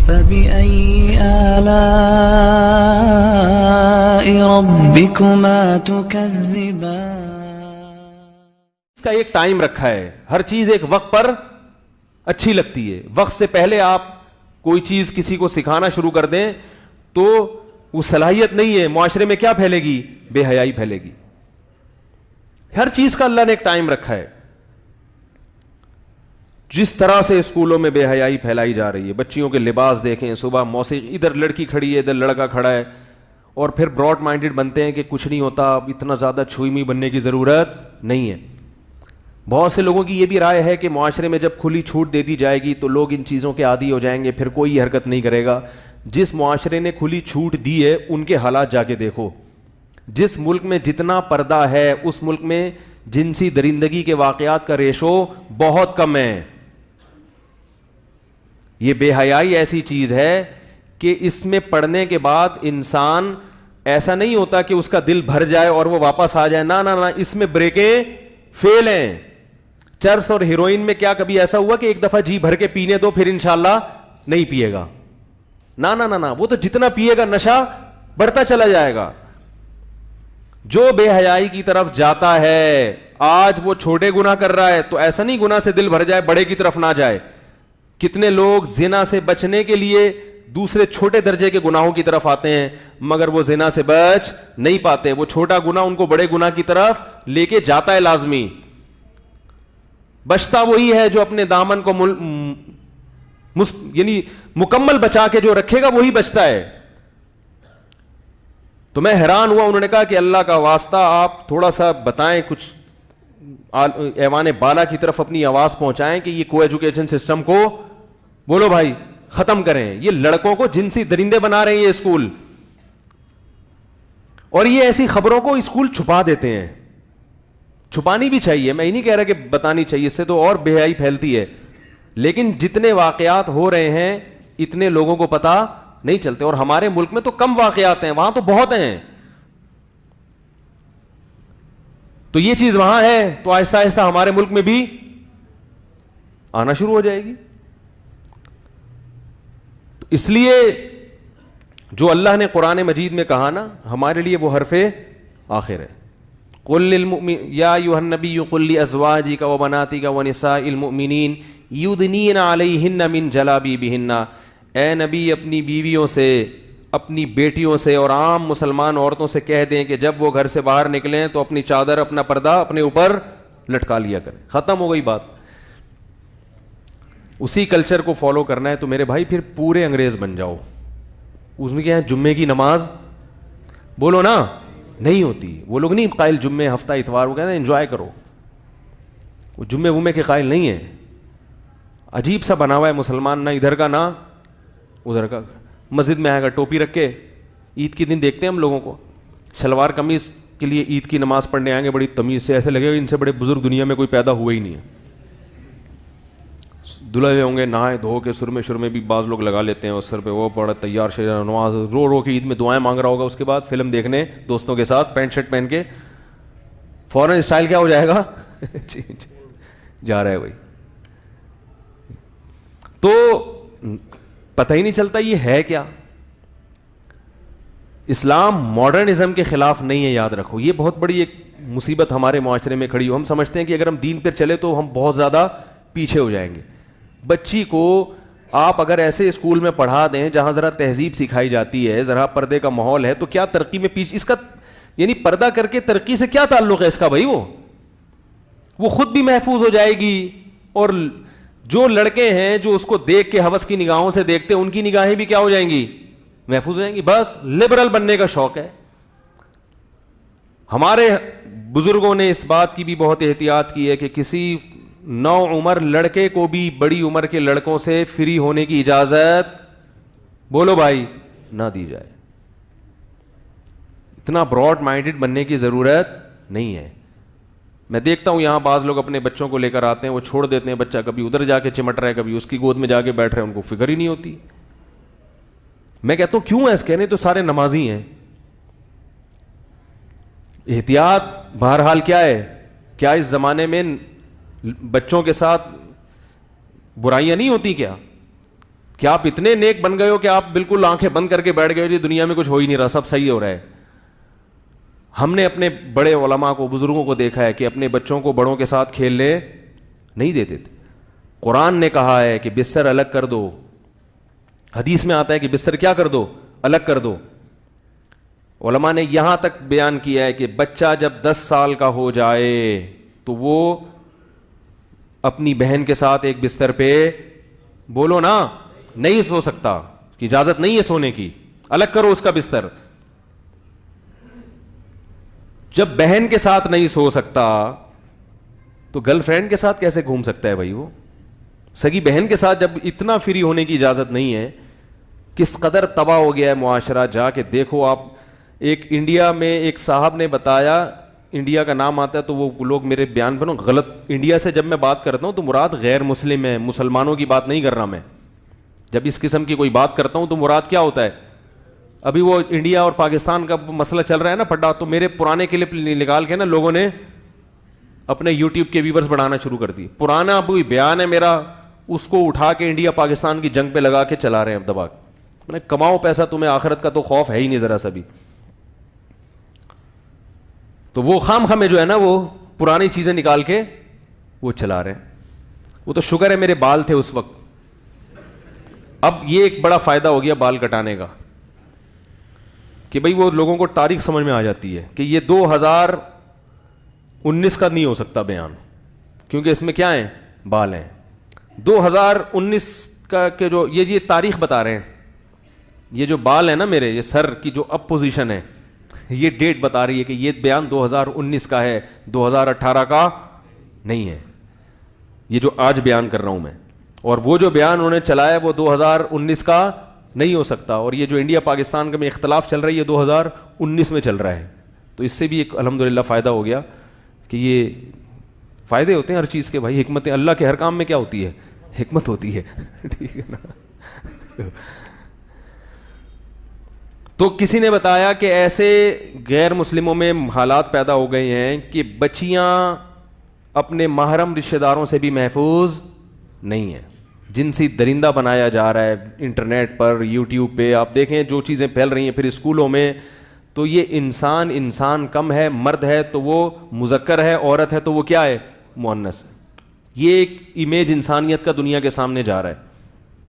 فبأي آلاء ربكما تكذبان. اس کا ایک ٹائم رکھا ہے, ہر چیز ایک وقت پر اچھی لگتی ہے. وقت سے پہلے آپ کوئی چیز کسی کو سکھانا شروع کر دیں تو وہ صلاحیت نہیں ہے, معاشرے میں کیا پھیلے گی؟ بے حیائی پھیلے گی. ہر چیز کا اللہ نے ایک ٹائم رکھا ہے. جس طرح سے اسکولوں میں بے حیائی پھیلائی جا رہی ہے, بچیوں کے لباس دیکھیں, صبح موسیقی, ادھر لڑکی کھڑی ہے ادھر لڑکا کھڑا ہے, اور پھر براڈ مائنڈڈ بنتے ہیں کہ کچھ نہیں ہوتا, اتنا زیادہ چھوئی ہوئی بننے کی ضرورت نہیں ہے. بہت سے لوگوں کی یہ بھی رائے ہے کہ معاشرے میں جب کھلی چھوٹ دے دی جائے گی تو لوگ ان چیزوں کے عادی ہو جائیں گے, پھر کوئی حرکت نہیں کرے گا. جس معاشرے نے کھلی چھوٹ دی ہے ان کے حالات جا کے دیکھو. جس ملک میں جتنا پردہ ہے اس ملک میں جنسی درندگی کے واقعات کا ریشو بہت کم ہے. یہ بے حیائی ایسی چیز ہے کہ اس میں پڑھنے کے بعد انسان ایسا نہیں ہوتا کہ اس کا دل بھر جائے اور وہ واپس آ جائے. نہ, اس میں بریکیں فیل ہیں. چرس اور ہیروئن میں کیا کبھی ایسا ہوا کہ ایک دفعہ جی بھر کے پینے دو پھر انشاءاللہ نہیں پیے گا؟ نہ, وہ تو جتنا پیے گا نشہ بڑھتا چلا جائے گا. جو بے حیائی کی طرف جاتا ہے, آج وہ چھوٹے گناہ کر رہا ہے تو ایسا نہیں گناہ سے دل بھر جائے بڑے کی طرف نہ جائے. کتنے لوگ زنا سے بچنے کے لیے دوسرے چھوٹے درجے کے گناہوں کی طرف آتے ہیں مگر وہ زنا سے بچ نہیں پاتے. وہ چھوٹا گناہ ان کو بڑے گناہ کی طرف لے کے جاتا ہے لازمی. بچتا وہی ہے جو اپنے دامن کو یعنی مکمل بچا کے جو رکھے گا وہی بچتا ہے. تو میں حیران ہوا, انہوں نے کہا کہ اللہ کا واسطہ آپ تھوڑا سا بتائیں, کچھ ایوان بالا کی طرف اپنی آواز پہنچائیں کہ یہ کو ایجوکیشن سسٹم کو بولو بھائی ختم کریں. یہ لڑکوں کو جنسی درندے بنا رہے ہیں یہ اسکول, اور یہ ایسی خبروں کو اسکول چھپا دیتے ہیں. چھپانی بھی چاہیے, میں یہ نہیں کہہ رہا کہ بتانی چاہیے, اس سے تو اور بے حیائی پھیلتی ہے. لیکن جتنے واقعات ہو رہے ہیں اتنے لوگوں کو پتہ نہیں چلتے. اور ہمارے ملک میں تو کم واقعات ہیں, وہاں تو بہت ہیں. تو یہ چیز وہاں ہے تو آہستہ آہستہ ہمارے ملک میں بھی آنا شروع ہو جائے گی. تو اس لیے جو اللہ نے قرآن مجید میں کہا نا, ہمارے لیے وہ حرف آخر ہے. قل یا ایھا النبی قل لازواجک وبناتک ونساء المؤمنین یدنین علیہن من جلابیبہن. اے نبی اپنی بیویوں سے, اپنی بیٹیوں سے اور عام مسلمان عورتوں سے کہہ دیں کہ جب وہ گھر سے باہر نکلیں تو اپنی چادر, اپنا پردہ اپنے اوپر لٹکا لیا کریں. ختم ہو گئی بات. اسی کلچر کو فالو کرنا ہے تو میرے بھائی پھر پورے انگریز بن جاؤ. اس میں کیا ہے, جمعے کی نماز بولو نا نہیں ہوتی. وہ لوگ نہیں قائل جمعے ہفتہ اتوار, وہ کہتے ہیں انجوائے کرو. وہ جمعے کے قائل نہیں ہیں. عجیب سا بنا ہوا ہے مسلمان, نہ ادھر کا نہ ادھر کا. مسجد میں آئے گا ٹوپی رکھ کے, عید کے دن دیکھتے ہیں ہم لوگوں کو شلوار قمیص کے لیے عید کی نماز پڑھنے آئیں گے بڑی تمیز سے, ایسے لگے گا ان سے بڑے بزرگ دنیا میں کوئی پیدا ہوا ہی نہیں ہے. دھلے ہوئے ہوں گے, نہائے دھو کے, سرمے بھی بعض لوگ لگا لیتے ہیں, اس سر پہ وہ بڑا تیار سے نماز رو کے عید میں دعائیں مانگ رہا ہوگا. اس کے بعد فلم دیکھنے دوستوں کے ساتھ پینٹ شرٹ پہن کے, فوراً اسٹائل کیا ہو جائے گا جا رہا ہے بھائی. تو پتہ ہی نہیں چلتا یہ ہے کیا. اسلام ماڈرنزم کے خلاف نہیں ہے, یاد رکھو. یہ بہت بڑی ایک مصیبت ہمارے معاشرے میں کھڑی ہو. ہم سمجھتے ہیں کہ اگر ہم دین پر چلے تو ہم بہت زیادہ پیچھے ہو جائیں گے. بچی کو آپ اگر ایسے اسکول میں پڑھا دیں جہاں ذرا تہذیب سکھائی جاتی ہے, ذرا پردے کا ماحول ہے, تو کیا ترقی میں پیچھے, اس کا یعنی پردہ کر کے ترقی سے کیا تعلق ہے اس کا بھائی. وہ خود بھی محفوظ ہو جائے گی, اور جو لڑکے ہیں جو اس کو دیکھ کے ہوس کی نگاہوں سے دیکھتے ہیں ان کی نگاہیں بھی کیا ہو جائیں گی, محفوظ ہو جائیں گی. بس لبرل بننے کا شوق ہے. ہمارے بزرگوں نے اس بات کی بھی بہت احتیاط کی ہے کہ کسی نو عمر لڑکے کو بھی بڑی عمر کے لڑکوں سے فری ہونے کی اجازت بولو بھائی نہ دی جائے. اتنا براڈ مائنڈڈ بننے کی ضرورت نہیں ہے. میں دیکھتا ہوں یہاں بعض لوگ اپنے بچوں کو لے کر آتے ہیں, وہ چھوڑ دیتے ہیں, بچہ کبھی ادھر جا کے چمٹ رہا ہے, کبھی اس کی گود میں جا کے بیٹھ رہے ہیں, ان کو فکر ہی نہیں ہوتی. میں کہتا ہوں کیوں ایسے کہنے, تو سارے نمازی ہیں. احتیاط بہرحال کیا ہے, کیا اس زمانے میں بچوں کے ساتھ برائیاں نہیں ہوتی کیا؟ کہ آپ اتنے نیک بن گئے ہو کہ آپ بالکل آنکھیں بند کر کے بیٹھ گئے ہو جی دنیا میں کچھ ہو ہی نہیں رہا, سب صحیح ہو رہا ہے. ہم نے اپنے بڑے علماء کو, بزرگوں کو دیکھا ہے کہ اپنے بچوں کو بڑوں کے ساتھ کھیلنے نہیں دیتے تھے. قرآن نے کہا ہے کہ بستر الگ کر دو, حدیث میں آتا ہے کہ بستر کیا کر دو, الگ کر دو. علماء نے یہاں تک بیان کیا ہے کہ بچہ جب 10 سال کا ہو جائے تو وہ اپنی بہن کے ساتھ ایک بستر پہ, بولو نا, نہیں سو سکتا, کہ اجازت نہیں ہے سونے کی, الگ کرو اس کا بستر. جب بہن کے ساتھ نہیں سو سکتا تو گرل فرینڈ کے ساتھ کیسے گھوم سکتا ہے بھائی؟ وہ سگی بہن کے ساتھ جب اتنا فری ہونے کی اجازت نہیں ہے, کس قدر تباہ ہو گیا ہے معاشرہ. جا کے دیکھو آپ. ایک انڈیا میں ایک صاحب نے بتایا, انڈیا کا نام آتا ہے تو وہ لوگ میرے بیان پر غلط, انڈیا سے جب میں بات کرتا ہوں تو مراد غیر مسلم ہے, مسلمانوں کی بات نہیں کر رہا میں. جب اس قسم کی کوئی بات کرتا ہوں تو مراد کیا ہوتا ہے؟ ابھی وہ انڈیا اور پاکستان کا مسئلہ چل رہا ہے نا پھڈا, تو میرے پرانے کلپ نکال کے نا لوگوں نے اپنے یوٹیوب کے ویورز بڑھانا شروع کر دی. پرانا کوئی بیان ہے میرا, اس کو اٹھا کے انڈیا پاکستان کی جنگ پہ لگا کے چلا رہے ہیں اب دبا کے. میں نے کماؤ پیسہ, تمہیں آخرت کا تو خوف ہے ہی نہیں ذرا سا بھی. تو وہ خام خامے جو ہے نا وہ پرانی چیزیں نکال کے وہ چلا رہے ہیں. وہ تو شکر ہے میرے بال تھے اس وقت. اب یہ ایک بڑا فائدہ ہو گیا بال کٹانے کا کہ بھئی وہ لوگوں کو تاریخ سمجھ میں آ جاتی ہے کہ یہ 2019 کا نہیں ہو سکتا بیان, کیونکہ اس میں کیا ہیں, بال ہیں. 2019 کا کہ جو یہ تاریخ بتا رہے ہیں, یہ جو بال ہیں نا میرے, یہ سر کی جو اب پوزیشن ہے, یہ ڈیٹ بتا رہی ہے کہ یہ بیان 2019 کا ہے, 2018 کا نہیں ہے, یہ جو آج بیان کر رہا ہوں میں. اور وہ جو بیان انہوں نے چلایا وہ 2019 کا نہیں ہو سکتا. اور یہ جو انڈیا پاکستان کا میں اختلاف چل رہا ہے یہ 2019 میں چل رہا ہے. تو اس سے بھی ایک الحمدللہ فائدہ ہو گیا کہ یہ فائدے ہوتے ہیں ہر چیز کے بھائی. حکمتیں اللہ کے ہر کام میں کیا ہوتی ہے, حکمت ہوتی ہے. ٹھیک ہے نا. تو کسی نے بتایا کہ ایسے غیر مسلموں میں حالات پیدا ہو گئے ہیں کہ بچیاں اپنے محرم رشتہ داروں سے بھی محفوظ نہیں ہیں. جنسی درندہ بنایا جا رہا ہے انٹرنیٹ پر, یوٹیوب پہ آپ دیکھیں جو چیزیں پھیل رہی ہیں. پھر اسکولوں میں تو یہ انسان کم ہے, مرد ہے تو وہ مذکر ہے, عورت ہے تو وہ کیا ہے, مؤنث ہے. یہ ایک امیج انسانیت کا دنیا کے سامنے جا رہا ہے.